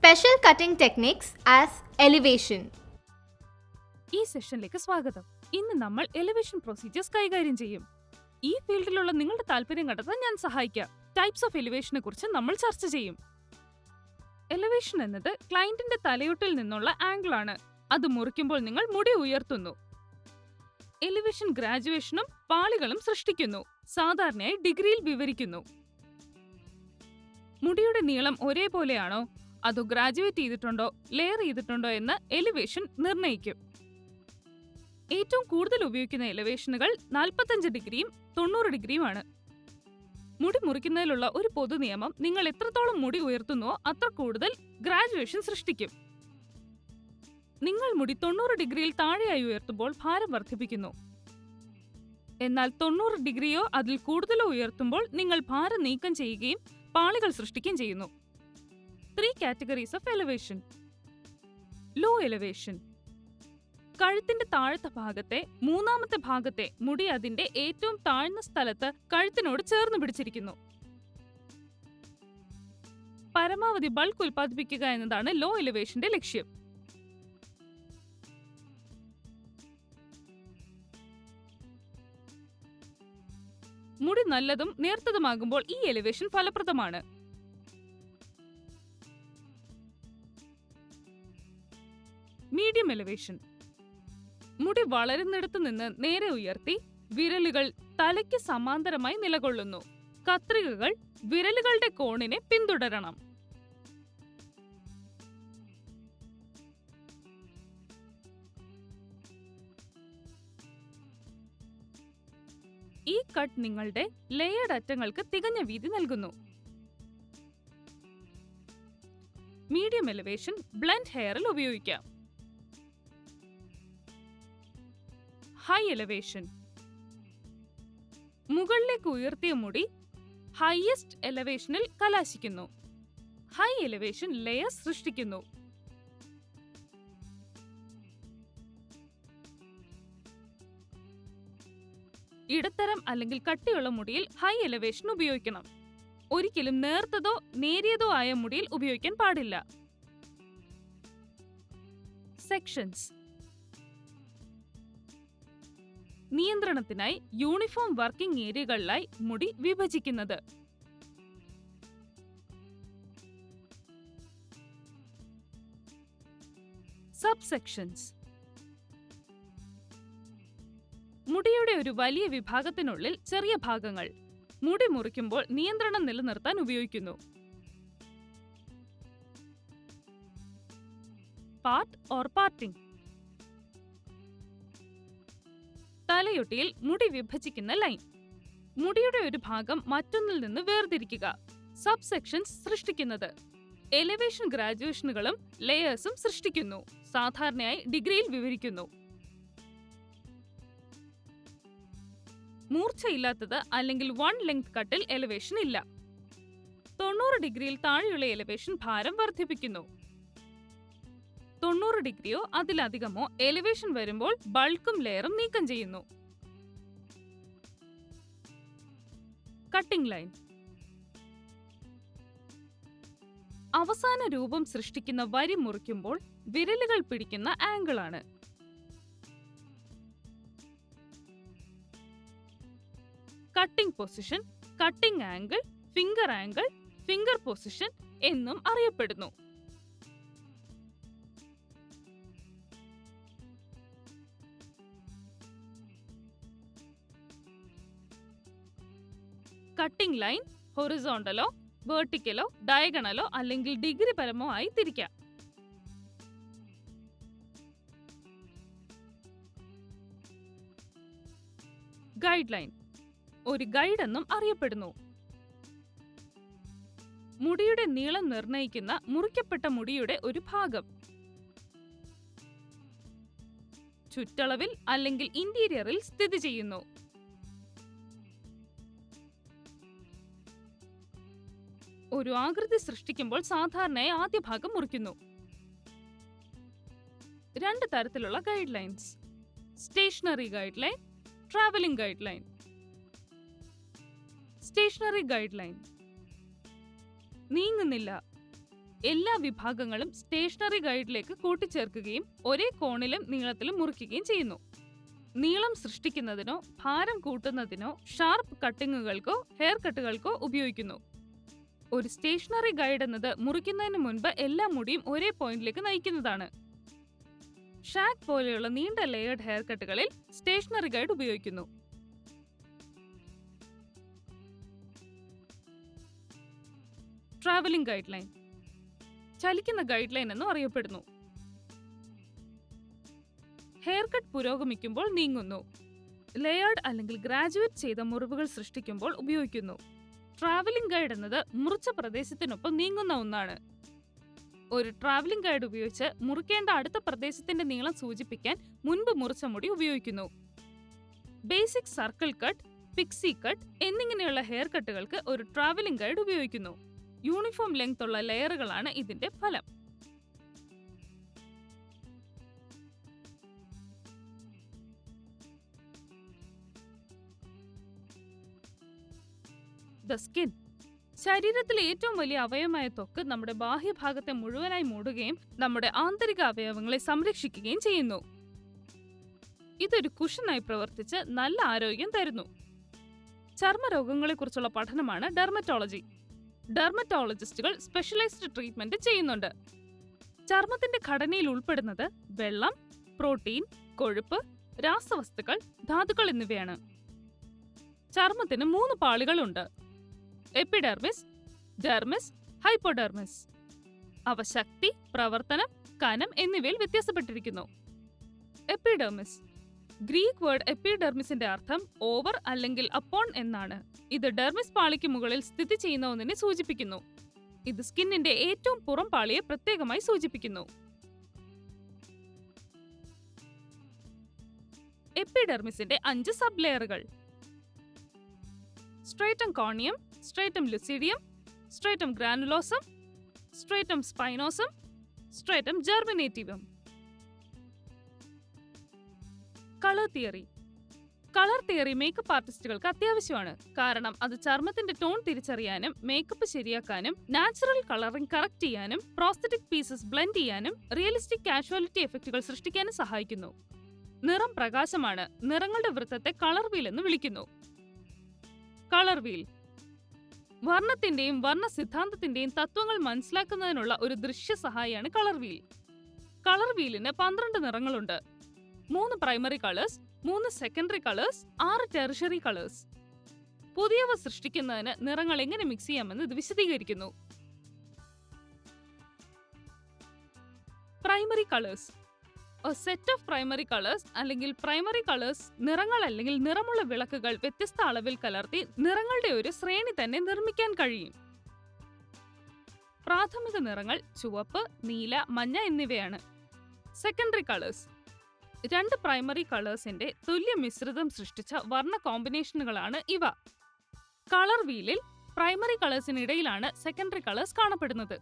Special cutting techniques as elevation. ഈ സെഷനിലേക്ക് സ്വാഗതം. ഇന്ന് നമ്മൾ എലിവേഷൻ പ്രൊസീജിയേഴ്സ് കൈകാര്യം ചെയ്യും. ഈ ഫീൽഡിലുള്ള നിങ്ങളുടെ താല്പര്യം കണ്ടെത്താൻ ഞാൻ സഹായിക്കാം. ടൈപ്സ് ഓഫ് എലിവേഷനെ കുറിച്ച് നമ്മൾ ചർച്ച ചെയ്യും. എലിവേഷൻ എന്നത് ക്ലയന്റിന്റെ തലയൊട്ടിൽ നിന്നുള്ള ആംഗിൾ ആണ്. അത് മുറിക്കുമ്പോൾ നിങ്ങൾ മുടി ഉയർത്തുന്നു. എലിവേഷൻ ഗ്രാജുവേഷനും പാളികളും സൃഷ്ടിക്കുന്നു. സാധാരണയായി ഡിഗ്രിയിൽ വിവരിക്കുന്നു. മുടിയുടെ നീളം ഒരേപോലെയാണോ അതോ ഗ്രാജുവേറ്റ് ചെയ്തിട്ടുണ്ടോ ലെയർ ചെയ്തിട്ടുണ്ടോ എന്ന് എലിവേഷൻ നിർണ്ണയിക്കും. ഏറ്റവും കൂടുതൽ ഉപയോഗിക്കുന്ന എലിവേഷനുകൾ 45 ഡിഗ്രിയും 90 ഡിഗ്രിയുമാണ്. മുടി മുറിക്കുന്നതിലുള്ള ഒരു പൊതു നിയമം, നിങ്ങൾ എത്രത്തോളം മുടി ഉയർത്തുന്നുവോ അത്ര കൂടുതൽ ഗ്രാജുവേഷൻ സൃഷ്ടിക്കും. നിങ്ങൾ മുടി 90 ഡിഗ്രിയിൽ താഴെയായി ഉയർത്തുമ്പോൾ ഭാരം വർദ്ധിപ്പിക്കുന്നു. എന്നാൽ 90 ഡിഗ്രിയോ അതിൽ കൂടുതലോ ഉയർത്തുമ്പോൾ നിങ്ങൾ ഭാരം നീക്കം ചെയ്യുകയും പാളികൾ സൃഷ്ടിക്കുകയും ചെയ്യുന്നു. 3 categories of elevation. Low elevation. കഴുത്തിന്റെ താഴത്തെ ഭാഗത്തെ മൂന്നാമത്തെ ഭാഗത്തെ മുടി അതിന്റെ ഏറ്റവും താഴ്ന്ന സ്ഥലത്ത് കഴുത്തിനോട് ചേർന്ന് പിടിച്ചിരിക്കുന്നു. പരമാവധി ബൾക്ക് ഉൽപ്പാദിപ്പിക്കുക എന്നതാണ് ലോ എലിവേഷന്റെ ലക്ഷ്യം. മുടി നല്ലതും നേർത്തതുമാകുമ്പോൾ ഈ എലിവേഷൻ ഫലപ്രദമാണ്. Medium elevation. മുടി വളരുന്നിടത്തു നിന്ന് നേരെ ഉയർത്തി വിരലുകൾ തലയ്ക്ക് സമാന്തരമായി നിലകൊള്ളുന്നു. കത്രികകൾ വിരലുകളുടെ കോണിനെ പിന്തുടരണം. ഈ കട്ട് നിങ്ങളുടെ ലെയേർഡ് അറ്റങ്ങൾക്ക് തികഞ്ഞ വീതി നൽകുന്നു. മീഡിയം എലിവേഷൻ ബ്ലെൻഡ് ഹെയറിൽ ഉപയോഗിക്കാം. High elevation. മുകളിലേക്ക് ഉയർത്തിയ മുടി ഹൈയസ്റ്റ് എലിവേഷനിൽ കലാശിക്കുന്നു. ഹൈ എലിവേഷൻ ലെയർ സൃഷ്ടിക്കുന്നു. ഇടത്തരം അല്ലെങ്കിൽ കട്ടിയുള്ള മുടിയിൽ ഹൈ എലിവേഷൻ ഉപയോഗിക്കണം. ഒരിക്കലും നേർത്തതോ നേരിയതോ ആയ മുടിയിൽ ഉപയോഗിക്കാൻ പാടില്ല. സെക്ഷൻസ്. നിയന്ത്രണത്തിനായി യൂണിഫോം വർക്കിംഗ് ഏരിയകളിലായി മുടി വിഭജിക്കുന്നത്. Sub sections. മുടിയുടെ ഒരു വലിയ വിഭാഗത്തിനുള്ളിൽ ചെറിയ ഭാഗങ്ങൾ മുടി മുറിക്കുമ്പോൾ നിയന്ത്രണം നിലനിർത്താൻ ഉപയോഗിക്കുന്നു. Part or parting. തലയൊട്ടിയിൽ മുടി വിഭജിക്കുന്ന ലൈൻ. മുടിയുടെ ഒരു ഭാഗം മറ്റൊന്നിൽ നിന്ന് വേർതിരിക്കുക. സബ് സെക്ഷൻസ് സൃഷ്ടിക്കുന്നത്. എലിവേഷൻ ഗ്രാജുവേഷനുകളും ലെയേഴ്സും സൃഷ്ടിക്കുന്നു. സാധാരണയായി ഡിഗ്രിയിൽ വിവരിക്കുന്നു. മൂർച്ചയില്ലാത്തത് അല്ലെങ്കിൽ വൺ ലെങ്ത് കട്ടിൽ എലിവേഷൻ ഇല്ല. 90 ഡിഗ്രിയിൽ താഴെയുള്ള എലിവേഷൻ ഭാരം വർദ്ധിപ്പിക്കുന്നു. 90 ഡിഗ്രിയോ അതിലധികമോ എലിവേഷൻ വരുമ്പോൾ ബൾക്കും ലെയറും നീക്കം ചെയ്യുന്നു. Cutting line. അവസാന രൂപം സൃഷ്ടിക്കുന്ന വരി മുറിക്കുമ്പോൾ വിരലുകൾ പിടിക്കുന്ന ആംഗിൾ ആണ്. Cutting position, cutting angle, finger position എന്നും അറിയപ്പെടുന്നു. കട്ടിംഗ് ലൈൻ ഹൊറിസോണ്ടലോ വെർട്ടിക്കലോ ഡയഗണലോ അല്ലെങ്കിൽ ഡിഗ്രി പരമോ ആയി തിരിക്കാം. ഗൈഡ് ലൈൻ ഒരു ഗൈഡ് എന്നും അറിയപ്പെടുന്നു. മുടിയുടെ നീളം നിർണ്ണയിക്കുന്ന മുറിക്കപ്പെട്ട മുടിയുടെ ഒരു ഭാഗം. ചുറ്റളവിൽ അല്ലെങ്കിൽ ഇന്റീരിയറിൽ സ്ഥിതി ചെയ്യുന്നു. ഒരു ആകൃതി സൃഷ്ടിക്കുമ്പോൾ സാധാരണയായി ആദ്യ ഭാഗം മുറിക്കുന്നു. 2 തരത്തിലുള്ള guidelines. Stationary guideline, travelling guideline. Stationary guideline നീങ്ങുന്നില്ല, എല്ലാ വിഭാഗങ്ങളും സ്റ്റേഷനറി ഗൈഡിലേക്ക് കൂട്ടിച്ചേർക്കുകയും ഒരേ കോണിലും നീളത്തിലും മുറിക്കുകയും ചെയ്യുന്നു. നീളം സൃഷ്ടിക്കുന്നതിനോ ഭാരം കൂട്ടുന്നതിനോ ഷാർപ്പ് കട്ടിങ്ങുകൾക്കോ ഹെയർ കട്ടുകൾക്കോ ഉപയോഗിക്കുന്നു. ഒരു സ്റ്റേഷനറി ഗൈഡ് എന്നത് മുറിക്കുന്നതിന് മുൻപ് എല്ലാ മുടിയും ഒരേ പോയിന്റിലേക്ക് നയിക്കുന്നതാണ്. ഷാഗ് പോലെയുള്ള നീണ്ട ലെയേർഡ് ഹെയർ കട്ടുകളിൽ സ്റ്റേഷനറി ഗൈഡ് ഉപയോഗിക്കുന്നു. ട്രാവലിംഗ് ഗൈഡ് ലൈൻ ചലിക്കുന്ന ഗൈഡ് ലൈൻ എന്നും അറിയപ്പെടുന്നു. ഹെയർ കട്ട് പുരോഗമിക്കുമ്പോൾ നീങ്ങുന്നു. ലെയേർഡ് അല്ലെങ്കിൽ ഗ്രാജുവേറ്റ് ചെയ്ത മുറിവുകൾ സൃഷ്ടിക്കുമ്പോൾ ഉപയോഗിക്കുന്നു. ട്രാവലിംഗ് ഗൈഡ് എന്നത് മുറിച്ച പ്രദേശത്തിനൊപ്പം നീങ്ങുന്ന ഒന്നാണ്. ഒരു ട്രാവലിംഗ് ഗൈഡ് ഉപയോഗിച്ച് മുറിക്കേണ്ട അടുത്ത പ്രദേശത്തിന്റെ നീളം സൂചിപ്പിക്കാൻ മുൻപ് മുറിച്ച മുടി ഉപയോഗിക്കുന്നു. Basic circle cut, Pixie cut എന്നിങ്ങനെയുള്ള ഹെയർ കട്ടുകൾക്ക് ഒരു ട്രാവലിംഗ് ഗൈഡ് ഉപയോഗിക്കുന്നു. യൂണിഫോം ലെങ്ത് ഉള്ള ലെയറുകളാണ് ഇതിന്റെ ഫലം. ദ സ്കിൻ ശരീരത്തിലെ ഏറ്റവും വലിയ അവയവമായ ത്വക്ക് നമ്മുടെ ബാഹ്യഭാഗത്തെ മുഴുവനായി മൂടുകയും നമ്മുടെ ആന്തരിക അവയവങ്ങളെ സംരക്ഷിക്കുകയും ചെയ്യുന്നു. ഇതൊരു കുഷനായി പ്രവർത്തിച്ച് നല്ല ആരോഗ്യം തരുന്നു. ചർമ്മരോഗങ്ങളെക്കുറിച്ചുള്ള പഠനമാണ് ഡെർമറ്റോളജി. ഡെർമറ്റോളജിസ്റ്റുകൾ സ്പെഷ്യലൈസ്ഡ് ട്രീറ്റ്മെന്റ് ചെയ്യുന്നുണ്ട്. ചർമ്മത്തിന്റെ ഘടനയിൽ ഉൾപ്പെടുന്നത് വെള്ളം, പ്രോട്ടീൻ, കൊഴുപ്പ്, രാസവസ്തുക്കൾ, ധാതുക്കൾ എന്നിവയാണ്. ചർമ്മത്തിന് 3 പാളികളുണ്ട്: എപ്പിഡെർമിസ്, ഡെർമിസ്, ഹൈപ്പോഡെർമിസ്. അവ ശക്തി, പ്രവർത്തനം, കനം എന്നിവയിൽ വ്യത്യാസപ്പെട്ടിരിക്കുന്നു. എപ്പിഡെർമിസ് ഗ്രീക്ക് വേർഡ് എപ്പിഡെർമിസിന്റെ അർത്ഥം ഓവർ അല്ലെങ്കിൽ അപ്പോൺ എന്നാണ്. ഇത് ഡെർമിസ് പാളിക്ക് മുകളിൽ സ്ഥിതി ചെയ്യുന്ന ഒന്നിനെ സൂചിപ്പിക്കുന്നു. ഇത് സ്കിന്നിന്റെ ഏറ്റവും പുറം പാളിയെ പ്രത്യേകമായി സൂചിപ്പിക്കുന്നു. എപ്പിഡെർമിസിന്റെ 5 sub ലെയറുകൾ: സ്ട്രേറ്റം കോർണിയം, സ്ട്രേറ്റം ലുസിഡിയം, സ്ട്രേറ്റം granulosum, സ്ട്രേറ്റം spinosum, സ്ട്രേറ്റം ജെർമിനേറ്റീവം. Colour theory makeup ആർട്ടിസ്റ്റുകൾക്ക് അത്യാവശ്യമാണ്. കാരണം അത് ചർമ്മത്തിന്റെ ടോൺ തിരിച്ചറിയാനും മേക്കപ്പ് ശരിയാക്കാനും നാച്ചുറൽ കളറിംഗ് കറക്റ്റ് ചെയ്യാനും പ്രോസ്തറ്റിക് പീസസ് ബ്ലെൻഡ് ചെയ്യാനും റിയലിസ്റ്റിക് കാഷ്വാലിറ്റി എഫക്റ്റുകൾ സൃഷ്ടിക്കാനും സഹായിക്കുന്നു. നിറം പ്രകാശമാണ്. നിറങ്ങളുടെ വൃത്തത്തെ കളർ വീൽ എന്ന് വിളിക്കുന്നു. കളർ വീൽ വർണ്ണത്തിന്റെയും വർണ്ണ സിദ്ധാന്തത്തിന്റെയും തത്വങ്ങൾ മനസ്സിലാക്കുന്നതിനുള്ള ഒരു ദൃശ്യ സഹായിയാണ് കളർ വീൽ. കളർ വീലിന് 12 നിറങ്ങളുണ്ട്. 3 primary colours, 3 secondary colours, 6 tertiary colours. പുതിയവ സൃഷ്ടിക്കുന്നതിന് നിറങ്ങൾ എങ്ങനെ മിക്സ് ചെയ്യാമെന്ന് ഇത് വിശദീകരിക്കുന്നു. Primary colours set of primary colours അല്ലെങ്കിൽ പ്രൈമറി കളേഴ്സ് നിറങ്ങൾ അല്ലെങ്കിൽ നിറമുള്ള വിളക്കുകൾ വ്യത്യസ്ത അളവിൽ കലർത്തി നിറങ്ങളുടെ ഒരു ശ്രേണി തന്നെ നിർമ്മിക്കാൻ കഴിയും. പ്രാഥമിക നിറങ്ങൾ ചുവപ്പ്, നീല, മഞ്ഞ എന്നിവയാണ്. സെക്കൻഡറി കളേഴ്സ് 2 പ്രൈമറി കളേഴ്സിന്റെ തുല്യ മിശ്രിതം സൃഷ്ടിച്ച വർണ്ണ കോമ്പിനേഷനുകളാണ് ഇവ. കളർ വീലിൽ പ്രൈമറി കളേഴ്സിനിടയിലാണ് സെക്കൻഡറി കളേഴ്സ് കാണപ്പെടുന്നത്.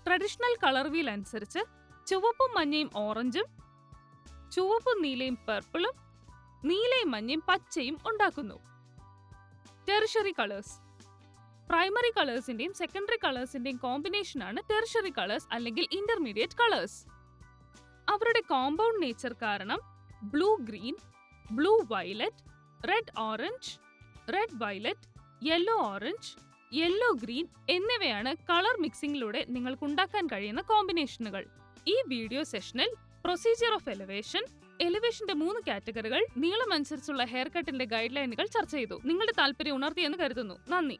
ട്രഡീഷണൽ കളർ വീൽ അനുസരിച്ച് ചുവപ്പും മഞ്ഞയും ഓറഞ്ചും, ചുവപ്പും നീലയും പർപ്പിളും, നീലയും മഞ്ഞയും പച്ചയും ഉണ്ടാക്കുന്നു. ടെറിഷറി കളേഴ്സ് പ്രൈമറി കളേഴ്സിന്റെയും സെക്കൻഡറി കളേഴ്സിന്റെയും കോമ്പിനേഷനാണ് ടെറിഷറി കളേഴ്സ് അല്ലെങ്കിൽ ഇന്റർമീഡിയറ്റ് കളേഴ്സ്. അവരുടെ കോമ്പൗണ്ട് നേച്ചർ കാരണം blue green, blue violet, red orange, red violet, yellow orange, yellow green എന്നിവയാണ് കളർ മിക്സിംഗിലൂടെ നിങ്ങൾക്ക് ഉണ്ടാക്കാൻ കഴിയുന്ന കോമ്പിനേഷനുകൾ. ഈ വീഡിയോ സെഷനിൽ പ്രൊസീജിയർ ഓഫ് എലിവേഷന്റെ 3 കാറ്റഗറികൾ, നീളം അനുസരിച്ചുള്ള ഹെയർ കട്ടിന്റെ ഗൈഡ് ലൈനുകൾ ചർച്ച ചെയ്തു. നിങ്ങളുടെ താല്പര്യം ഉണർത്തിയെന്ന് കരുതുന്നു. നന്ദി.